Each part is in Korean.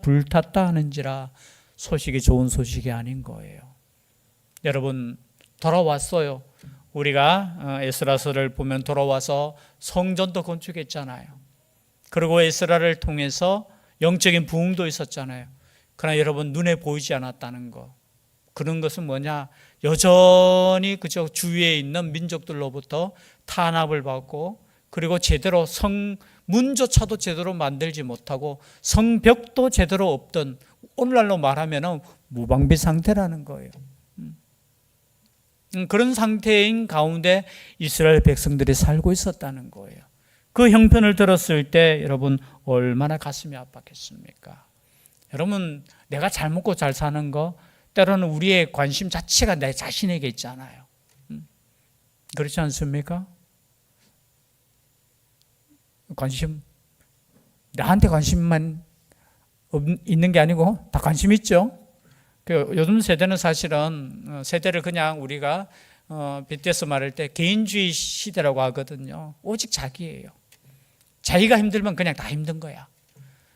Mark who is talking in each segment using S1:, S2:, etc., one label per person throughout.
S1: 불탔다 하는지라 소식이 좋은 소식이 아닌 거예요. 여러분, 돌아왔어요. 우리가 에스라서를 보면 돌아와서 성전도 건축했잖아요. 그리고 에스라를 통해서 영적인 부흥도 있었잖아요. 그러나 여러분, 눈에 보이지 않았다는 거, 그런 것은 뭐냐? 여전히 그저 주위에 있는 민족들로부터 탄압을 받고, 그리고 제대로 성문조차도 제대로 만들지 못하고 성벽도 제대로 없던, 오늘날로 말하면 무방비 상태라는 거예요. 그런 상태인 가운데 이스라엘 백성들이 살고 있었다는 거예요. 그 형편을 들었을 때 여러분, 얼마나 가슴이 아팠겠습니까? 여러분, 내가 잘 먹고 잘 사는 거, 때로는 우리의 관심 자체가 내 자신에게 있잖아요. 그렇지 않습니까? 관심, 나한테 관심만 있는 게 아니고 다 관심 있죠. 요즘 세대는 사실은 세대를 그냥 우리가 빗대서 말할 때 개인주의 시대라고 하거든요. 오직 자기예요. 자기가 힘들면 그냥 다 힘든 거야.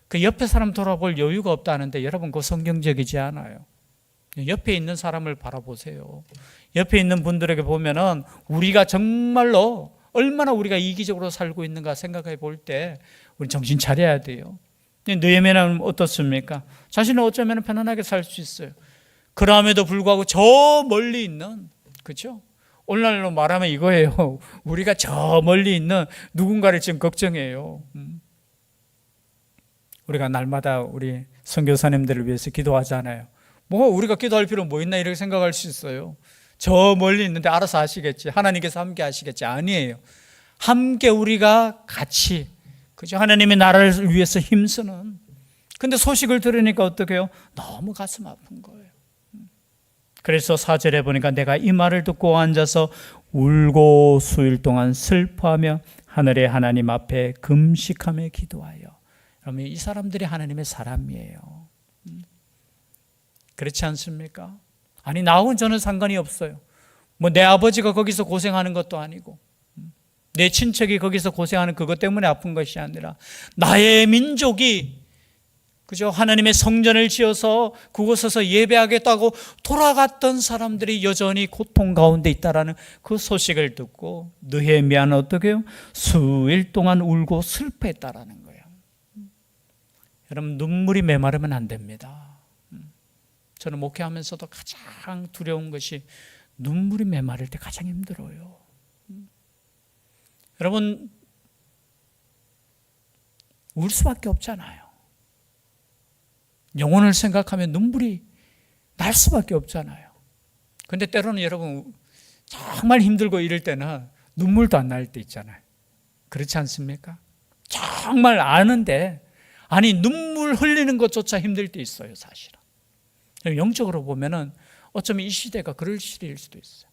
S1: 그 옆에 사람 돌아볼 여유가 없다는데 여러분, 그거 성경적이지 않아요. 옆에 있는 사람을 바라보세요. 옆에 있는 분들에게 보면은 우리가 정말로 얼마나 우리가 이기적으로 살고 있는가 생각해 볼 때 우리 정신 차려야 돼요. 느헤미야는 어떻습니까? 자신은 어쩌면 편안하게 살 수 있어요. 그럼에도 불구하고 저 멀리 있는, 그렇죠? 오늘날로 말하면 이거예요. 우리가 저 멀리 있는 누군가를 지금 걱정해요. 우리가 날마다 우리 선교사님들을 위해서 기도하잖아요. 뭐 우리가 기도할 필요 뭐 있나 이렇게 생각할 수 있어요. 저 멀리 있는데 알아서 하시겠지, 하나님께서 함께 하시겠지. 아니에요. 함께 우리가 같이, 그죠? 하나님의 나라를 위해서 힘쓰는. 근데 소식을 들으니까 어떻게 해요? 너무 가슴 아픈 거예요. 그래서 4절에 보니까 내가 이 말을 듣고 앉아서 울고 수일 동안 슬퍼하며 하늘의 하나님 앞에 금식하며 기도하여. 그러면 이 사람들이 하나님의 사람이에요. 그렇지 않습니까? 아니, 나하고는 저는 상관이 없어요. 뭐 내 아버지가 거기서 고생하는 것도 아니고, 내 친척이 거기서 고생하는 그것 때문에 아픈 것이 아니라, 나의 민족이, 그죠? 하나님의 성전을 지어서 그곳에서 예배하겠다고 돌아갔던 사람들이 여전히 고통 가운데 있다라는 그 소식을 듣고 느헤미야는 어떻게 해요? 수일 동안 울고 슬퍼했다라는 거예요. 여러분, 눈물이 메마르면 안 됩니다. 저는 목회하면서도 가장 두려운 것이 눈물이 메마를 때 가장 힘들어요. 여러분, 울 수밖에 없잖아요. 영혼을 생각하면 눈물이 날 수밖에 없잖아요. 근데 때로는 여러분, 정말 힘들고 이럴 때는 눈물도 안 날 때 있잖아요. 그렇지 않습니까? 정말 아는데, 아니, 눈물 흘리는 것조차 힘들 때 있어요, 사실은. 영적으로 보면은 어쩌면 이 시대가 그럴 시대일 수도 있어요.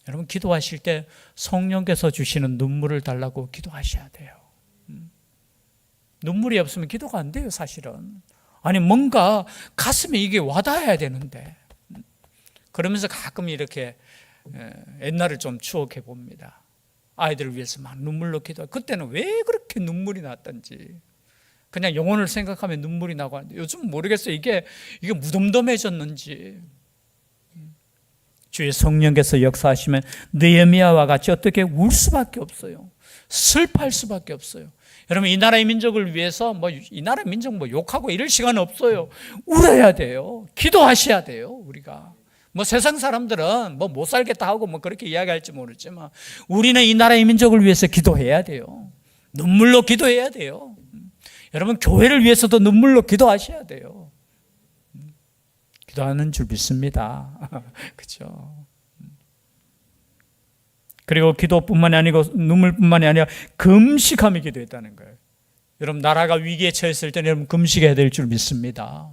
S1: 여러분, 기도하실 때 성령께서 주시는 눈물을 달라고 기도하셔야 돼요. 눈물이 없으면 기도가 안 돼요, 사실은. 아니, 뭔가 가슴에 이게 와닿아야 되는데. 그러면서 가끔 이렇게 옛날을 좀 추억해 봅니다. 아이들을 위해서 막 눈물로 기도하고, 그때는 왜 그렇게 눈물이 났던지. 그냥 영혼을 생각하면 눈물이 나고 하는데, 요즘 모르겠어요. 이게 무덤덤해졌는지. 주의 성령께서 역사하시면 느헤미야와 같이 어떻게 울 수밖에 없어요. 슬퍼할 수밖에 없어요. 여러분, 이 나라의 민족을 위해서 이 나라 민족 욕하고 이럴 시간 없어요. 울어야 돼요. 기도하셔야 돼요. 우리가 세상 사람들은 못 살겠다 하고 그렇게 이야기할지 모르지만, 우리는 이 나라의 민족을 위해서 기도해야 돼요. 눈물로 기도해야 돼요. 여러분, 교회를 위해서도 눈물로 기도하셔야 돼요. 기도하는 줄 믿습니다. 그렇죠? 그리고 기도뿐만이 아니고 눈물뿐만이 아니라 금식하며 기도했다는 거예요. 여러분, 나라가 위기에 처했을 때는 여러분 금식해야 될 줄 믿습니다.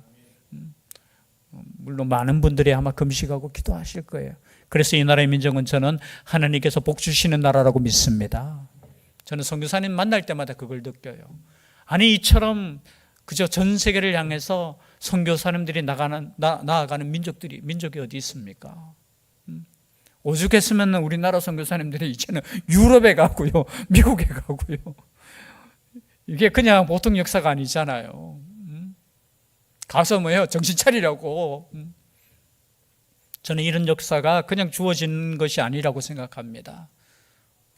S1: 물론 많은 분들이 아마 금식하고 기도하실 거예요. 그래서 이 나라의 민족은 저는 하나님께서 복 주시는 나라라고 믿습니다. 저는 선교사님 만날 때마다 그걸 느껴요. 아니, 이처럼 그저 전 세계를 향해서 선교사님들이 나아가는 민족이 어디 있습니까? 오죽했으면 우리나라 선교사님들이 이제는 유럽에 가고요, 미국에 가고요. 이게 그냥 보통 역사가 아니잖아요. 가서 뭐예요? 정신 차리라고. 저는 이런 역사가 그냥 주어진 것이 아니라고 생각합니다.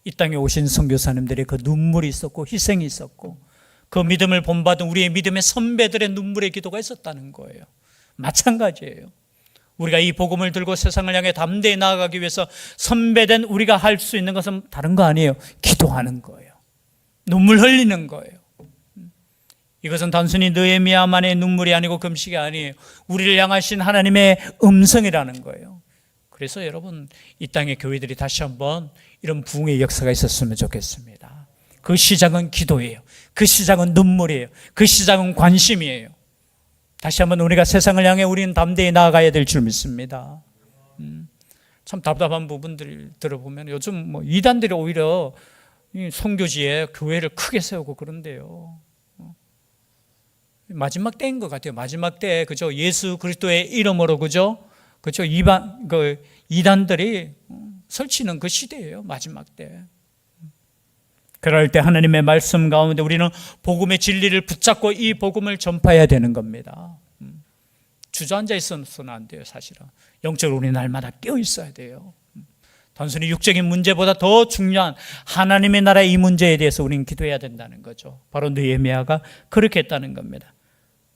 S1: 이 땅에 오신 선교사님들의 그 눈물이 있었고 희생이 있었고 그 믿음을 본받은 우리의 믿음의 선배들의 눈물의 기도가 있었다는 거예요. 마찬가지예요. 우리가 이 복음을 들고 세상을 향해 담대히 나아가기 위해서 선배된 우리가 할 수 있는 것은 다른 거 아니에요. 기도하는 거예요. 눈물 흘리는 거예요. 이것은 단순히 느헤미야만의 눈물이 아니고 금식이 아니에요. 우리를 향하신 하나님의 음성이라는 거예요. 그래서 여러분, 이 땅의 교회들이 다시 한번 이런 부흥의 역사가 있었으면 좋겠습니다. 그 시작은 기도예요. 그 시작은 눈물이에요. 그 시작은 관심이에요. 다시 한번 우리가 세상을 향해 우리는 담대히 나아가야 될 줄 믿습니다. 참 답답한 부분들 들어보면 요즘 뭐 이단들이 오히려 선교지에 교회를 크게 세우고 그런데요. 마지막 때인 것 같아요. 마지막 때 그죠? 예수 그리스도의 이름으로 그죠? 이단들이 설치는 그 시대예요. 마지막 때. 그럴 때 하나님의 말씀 가운데 우리는 복음의 진리를 붙잡고 이 복음을 전파해야 되는 겁니다. 주저앉아 있어서는 안 돼요. 사실은 영적으로 우리 날마다 깨어 있어야 돼요. 단순히 육적인 문제보다 더 중요한 하나님의 나라의 이 문제에 대해서 우리는 기도해야 된다는 거죠. 바로 느헤미야가 그렇게 했다는 겁니다.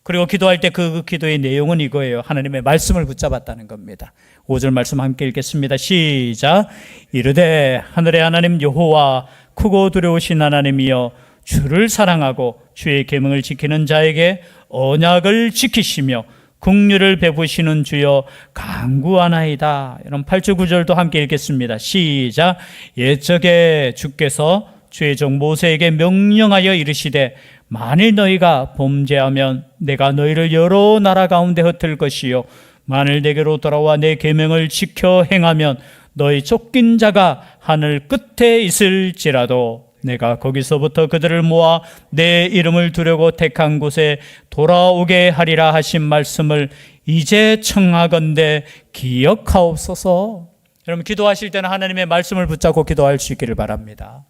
S1: 그리고 기도할 때 그 기도의 내용은 이거예요. 하나님의 말씀을 붙잡았다는 겁니다. 5절 말씀 함께 읽겠습니다. 시작. 이르되 하늘의 하나님 여호와 크고 두려우신 하나님이여 주를 사랑하고 주의 계명을 지키는 자에게 언약을 지키시며 긍휼을 베푸시는 주여 간구하나이다. 이런 8절 9절도 함께 읽겠습니다. 시작. 옛적에 주께서 주의 종 모세에게 명령하여 이르시되 만일 너희가 범죄하면 내가 너희를 여러 나라 가운데 흩을 것이요 만일 내게로 돌아와 내 계명을 지켜 행하면 너희 쫓긴 자가 하늘 끝에 있을지라도 내가 거기서부터 그들을 모아 내 이름을 두려고 택한 곳에 돌아오게 하리라 하신 말씀을 이제 청하건대 기억하옵소서. 여러분, 기도하실 때는 하나님의 말씀을 붙잡고 기도할 수 있기를 바랍니다.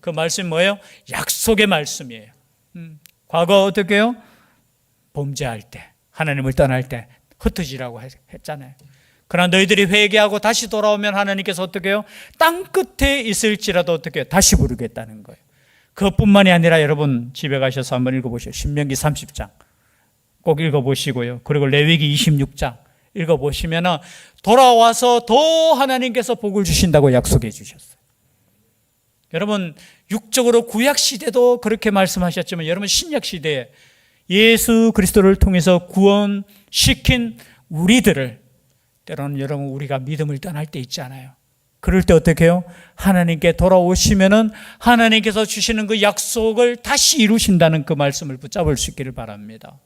S1: 그 말씀 뭐예요? 약속의 말씀이에요. 과거 어떻게 해요? 범죄할 때, 하나님을 떠날 때 흩어지라고 했잖아요. 그러나 너희들이 회개하고 다시 돌아오면 하나님께서 어떻게 해요? 땅 끝에 있을지라도 어떻게 해요? 다시 부르겠다는 거예요. 그것뿐만이 아니라 여러분 집에 가셔서 한번 읽어보시죠. 신명기 30장 꼭 읽어보시고요. 그리고 레위기 26장 읽어보시면 돌아와서 더 하나님께서 복을 주신다고 약속해 주셨어요. 여러분, 육적으로 구약시대도 그렇게 말씀하셨지만 여러분 신약시대에 예수 그리스도를 통해서 구원시킨 우리들을 때로는 여러분 우리가 믿음을 떠날 때 있잖아요. 그럴 때 어떻게 해요? 하나님께 돌아오시면은 하나님께서 주시는 그 약속을 다시 이루신다는 그 말씀을 붙잡을 수 있기를 바랍니다.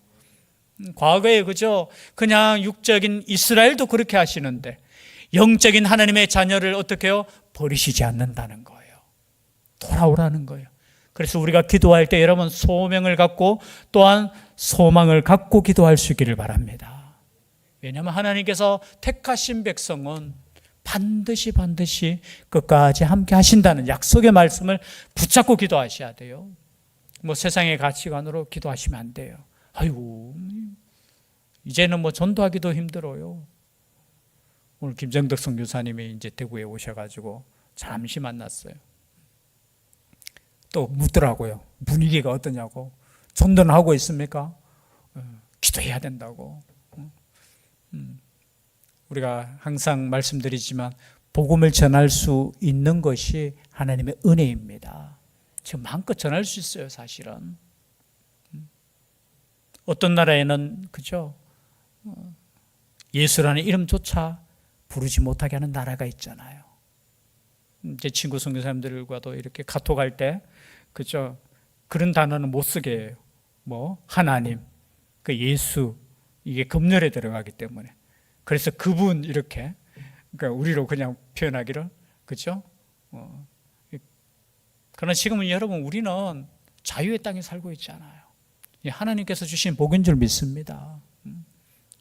S1: 과거에 그죠? 그냥 육적인 이스라엘도 그렇게 하시는데 영적인 하나님의 자녀를 어떻게 해요? 버리시지 않는다는 거예요. 돌아오라는 거예요. 그래서 우리가 기도할 때 여러분 소명을 갖고 또한 소망을 갖고 기도할 수 있기를 바랍니다. 왜냐하면 하나님께서 택하신 백성은 반드시 끝까지 함께 하신다는 약속의 말씀을 붙잡고 기도하셔야 돼요. 뭐 세상의 가치관으로 기도하시면 안 돼요. 아이고 이제는 뭐 전도하기도 힘들어요. 오늘 김정덕 선교사님이 이제 대구에 오셔가지고 잠시 만났어요. 또 묻더라고요. 분위기가 어떠냐고. 전도는 하고 있습니까? 기도해야 된다고. 우리가 항상 말씀드리지만 복음을 전할 수 있는 것이 하나님의 은혜입니다. 지금 마음껏 전할 수 있어요, 사실은. 어떤 나라에는 그죠? 예수라는 이름조차 부르지 못하게 하는 나라가 있잖아요. 제 친구 선교사님들과도 이렇게 카톡할 때 그죠? 그런 단어는 못 쓰게 해요. 뭐 하나님, 그 예수 이게 검열에 들어가기 때문에 그래서 그분 이렇게 그러니까 우리로 그냥 표현하기를 그죠? 그러나 지금은 여러분 우리는 자유의 땅에 살고 있잖아요. 하나님께서 주신 복인 줄 믿습니다.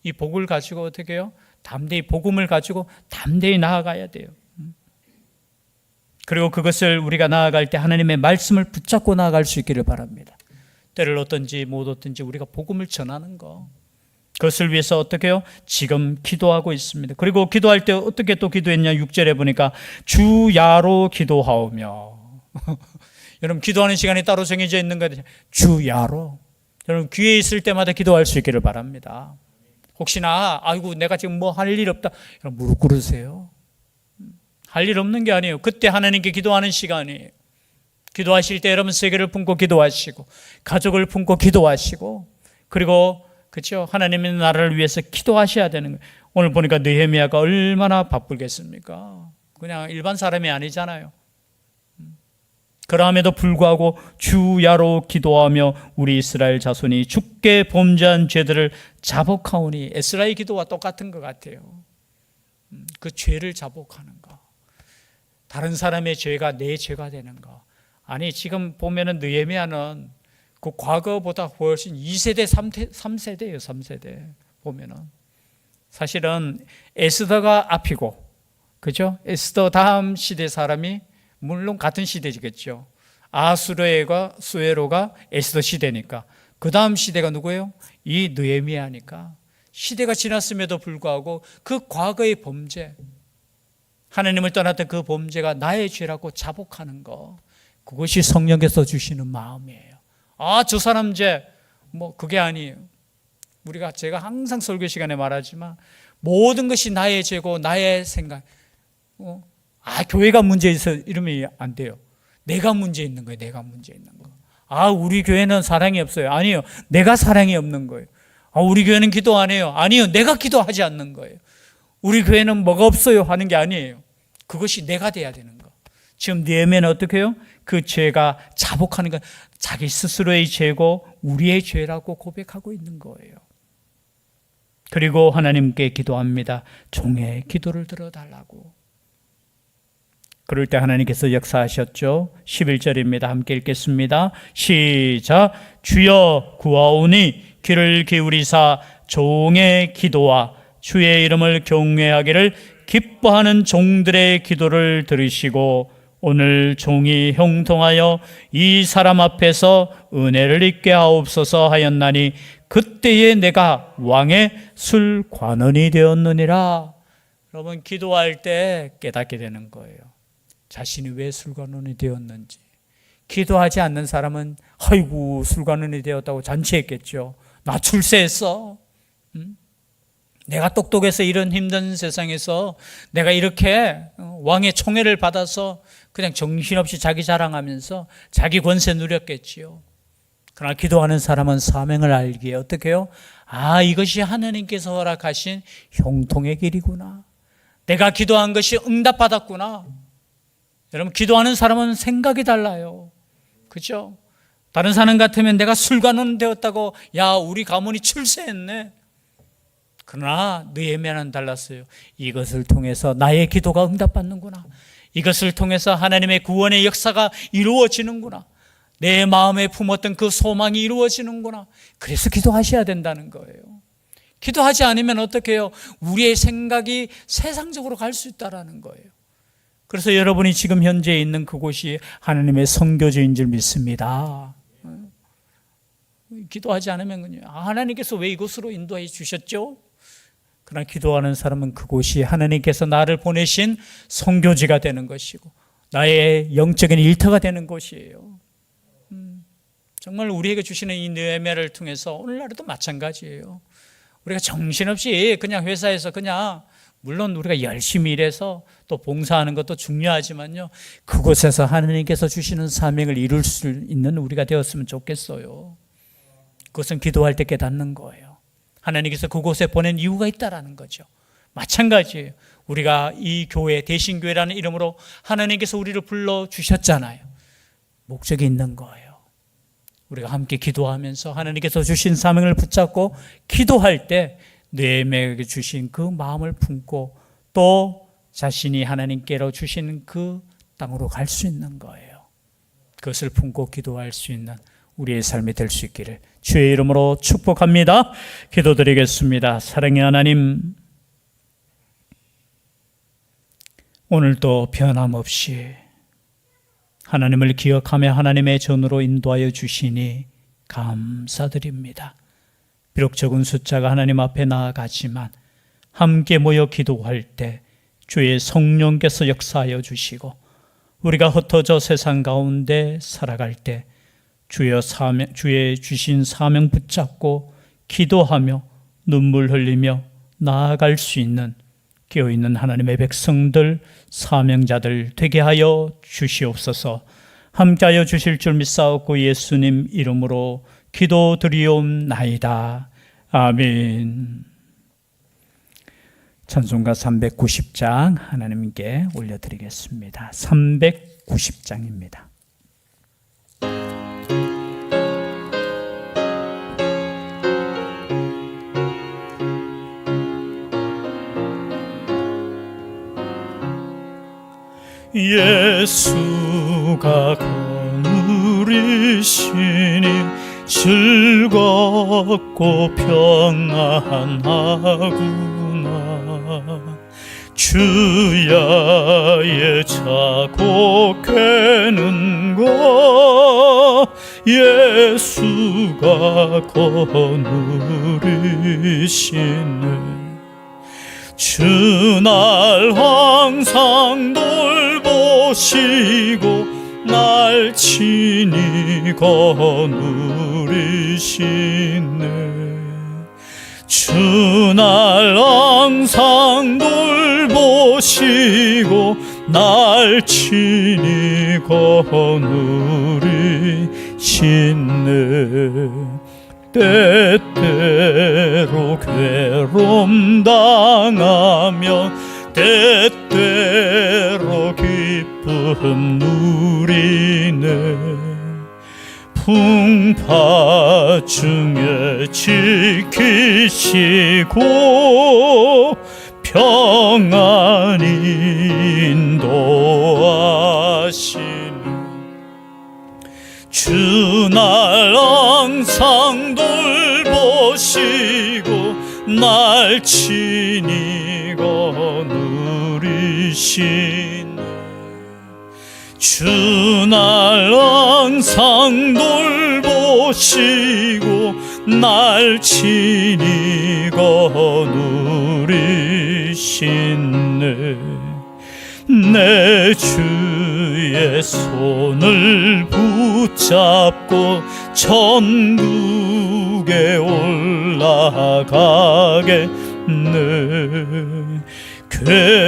S1: 이 복을 가지고 어떻게 해요? 담대히 복음을 가지고 담대히 나아가야 돼요. 그리고 그것을 우리가 나아갈 때 하나님의 말씀을 붙잡고 나아갈 수 있기를 바랍니다. 때를 얻든지 못 얻든지 우리가 복음을 전하는 거 그것을 위해서 어떻게 해요? 지금 기도하고 있습니다. 그리고 기도할 때 어떻게 또 기도했냐? 6절에 보니까 주야로 기도하오며. 여러분 기도하는 시간이 따로 정해져 있는 거예요. 주야로. 여러분 기회 있을 때마다 기도할 수 있기를 바랍니다. 혹시나 아이고 내가 지금 뭐 할 일 없다. 여러분 무릎 꿇으세요. 할 일 없는 게 아니에요. 그때 하나님께 기도하는 시간이에요. 기도하실 때 여러분 세계를 품고 기도하시고 가족을 품고 기도하시고 그리고 그렇죠? 하나님의 나라를 위해서 기도하셔야 되는 거예요. 오늘 보니까 느헤미야가 얼마나 바쁘겠습니까? 그냥 일반 사람이 아니잖아요. 그럼에도 불구하고 주야로 기도하며 우리 이스라엘 자손이 주께 범죄한 죄들을 자복하오니 에스라의 기도와 똑같은 것 같아요. 그 죄를 자복하는 거. 다른 사람의 죄가 내 죄가 되는 거. 아니 지금 보면은 느헤미야는 그 과거보다 훨씬 2세대, 3세대예요. 3세대 보면은 사실은 에스더가 앞이고, 그죠? 에스더 다음 시대 사람이 물론 같은 시대지겠죠. 아수르에가 수에로가 에스더 시대니까 그 다음 시대가 누구예요? 이 느헤미야니까 시대가 지났음에도 불구하고 그 과거의 범죄, 하나님을 떠났던 그 범죄가 나의 죄라고 자복하는 거, 그것이 성령께서 주시는 마음이에요. 아, 저 사람 죄, 뭐 그게 아니에요. 제가 항상 설교 시간에 말하지만 모든 것이 나의 죄고 나의 생각. 교회가 문제 있어 이러면 안 돼요. 내가 문제 있는 거예요. 내가 문제 있는 거. 우리 교회는 사랑이 없어요. 아니요, 내가 사랑이 없는 거예요. 우리 교회는 기도 안 해요. 아니요, 내가 기도하지 않는 거예요. 우리 교회는 뭐가 없어요 하는 게 아니에요. 그것이 내가 돼야 되는 거. 지금 느헤미야는 어떻게 해요? 그 죄가 자복하는 거, 자기 스스로의 죄고 우리의 죄라고 고백하고 있는 거예요. 그리고 하나님께 기도합니다. 종의 기도를 들어달라고. 그럴 때 하나님께서 역사하셨죠. 11절입니다. 함께 읽겠습니다. 시작. 주여 구하오니 귀를 기울이사 종의 기도와 주의 이름을 경외하기를 기뻐하는 종들의 기도를 들으시고 오늘 종이 형통하여 이 사람 앞에서 은혜를 입게 하옵소서 하였나니 그때에 내가 왕의 술관원이 되었느니라. 여러분 기도할 때 깨닫게 되는 거예요. 자신이 왜 술관원이 되었는지. 기도하지 않는 사람은 아이고 술관원이 되었다고 잔치했겠죠. 나 출세했어. 내가 똑똑해서 이런 힘든 세상에서 내가 이렇게 왕의 총애를 받아서 그냥 정신없이 자기 자랑하면서 자기 권세 누렸겠지요. 그러나 기도하는 사람은 사명을 알기에 어떻게 해요? 이것이 하나님께서 허락하신 형통의 길이구나. 내가 기도한 것이 응답받았구나. 여러분 기도하는 사람은 생각이 달라요. 그렇죠? 다른 사람 같으면 내가 술관원 되었다고 우리 가문이 출세했네. 그러나 느헤미야는 달랐어요. 이것을 통해서 나의 기도가 응답받는구나. 이것을 통해서 하나님의 구원의 역사가 이루어지는구나. 내 마음에 품었던 그 소망이 이루어지는구나. 그래서 기도하셔야 된다는 거예요. 기도하지 않으면 어떻게 해요? 우리의 생각이 세상적으로 갈 수 있다는 거예요. 그래서 여러분이 지금 현재 있는 그곳이 하나님의 선교지인 줄 믿습니다. 기도하지 않으면 하나님께서 왜 이곳으로 인도해 주셨죠? 그러나 기도하는 사람은 그곳이 하나님께서 나를 보내신 선교지가 되는 것이고 나의 영적인 일터가 되는 곳이에요. 정말 우리에게 주시는 이 느헤미야를 통해서 오늘날에도 마찬가지예요. 우리가 정신없이 그냥 회사에서 그냥 물론 우리가 열심히 일해서 또 봉사하는 것도 중요하지만요, 그곳에서 하나님께서 주시는 사명을 이룰 수 있는 우리가 되었으면 좋겠어요. 그것은 기도할 때 깨닫는 거예요. 하나님께서 그곳에 보낸 이유가 있다라는 거죠. 마찬가지예요. 우리가 이 교회, 대신교회라는 이름으로 하나님께서 우리를 불러주셨잖아요. 목적이 있는 거예요. 우리가 함께 기도하면서 하나님께서 주신 사명을 붙잡고 기도할 때 느헤미야에게 주신 그 마음을 품고 또 자신이 하나님께로 주신 그 땅으로 갈 수 있는 거예요. 그것을 품고 기도할 수 있는 우리의 삶이 될 수 있기를 주의 이름으로 축복합니다. 기도드리겠습니다. 사랑의 하나님, 오늘도 변함없이 하나님을 기억하며 하나님의 전으로 인도하여 주시니 감사드립니다. 비록 적은 숫자가 하나님 앞에 나아가지만 함께 모여 기도할 때 주의 성령께서 역사하여 주시고 우리가 흩어져 세상 가운데 살아갈 때 주의 주신 사명 붙잡고 기도하며 눈물 흘리며 나아갈 수 있는 깨어있는 하나님의 백성들, 사명자들 되게 하여 주시옵소서. 함께하여 주실 줄 믿사옵고 예수님 이름으로 기도드리옵나이다. 아멘. 찬송가 390장 하나님께 올려드리겠습니다. 390장입니다. 예수가 거느리시니 즐겁고 평안하구나. 주야의 자고 깨는 거 예수가 거느리시네. 주날 항상 돌보시고 날 친히 거느리시네. 주날 항상 돌보시고 날 친히 거느리시네. 때때로 괴로움 당하면 때때로 기쁨 누리네. 풍파 중에 지키시고 평안히 인도하시네. 주날 항상 돌보시고 날 친히 거느리시네. 주날 항상 돌보시고 날 친히 거느리시네. 내 주의 손을 붙잡고 천국에 올라가겠네. 괴로우나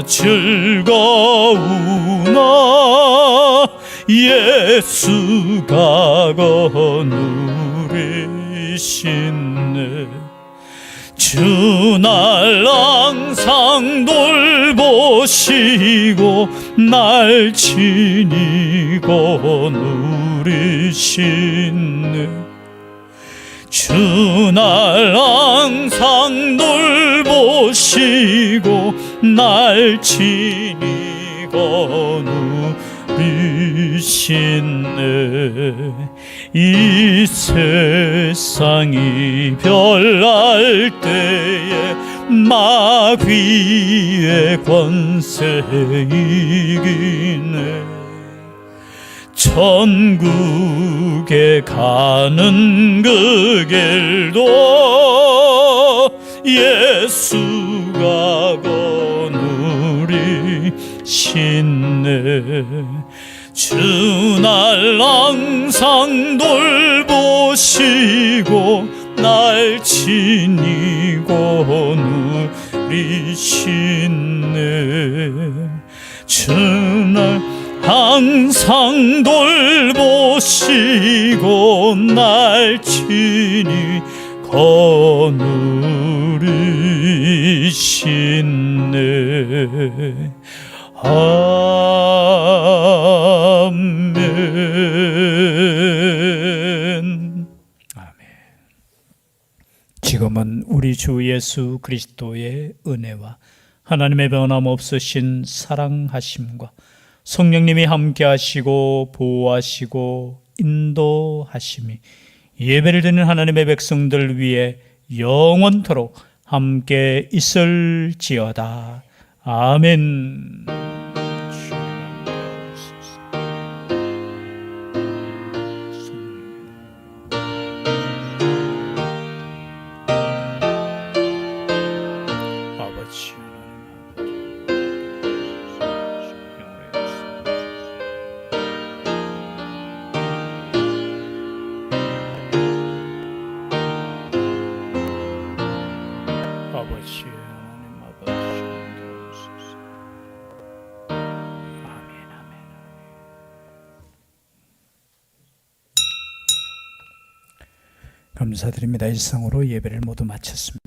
S1: 즐거우나 예수가 거느리시네. 주날 항상 돌보시고 날 친히 거느리시네. 주날 항상 돌보시고 날 친히 거느리시네. 이 세상이 별날 때에 마귀의 권세 이기네. 천국에 가는 그 길도 예수가 거느리시네. 주날 항상 돌보시고 날 친히 거느리시네. 주날 항상 돌보시고 날 친히 거느리시네. 아멘. 아멘. 지금은 우리 주 예수 그리스도의 은혜와 하나님의 변함없으신 사랑하심과 성령님이 함께하시고 보호하시고 인도하심이 예배를 드리는 하나님의 백성들 위해 영원토록 함께 있을지어다. 아멘. 아버지, 하나님 아버지, 주옵소서. 아멘, 아멘. 감사드립니다. 이상으로 예배를 모두 마쳤습니다.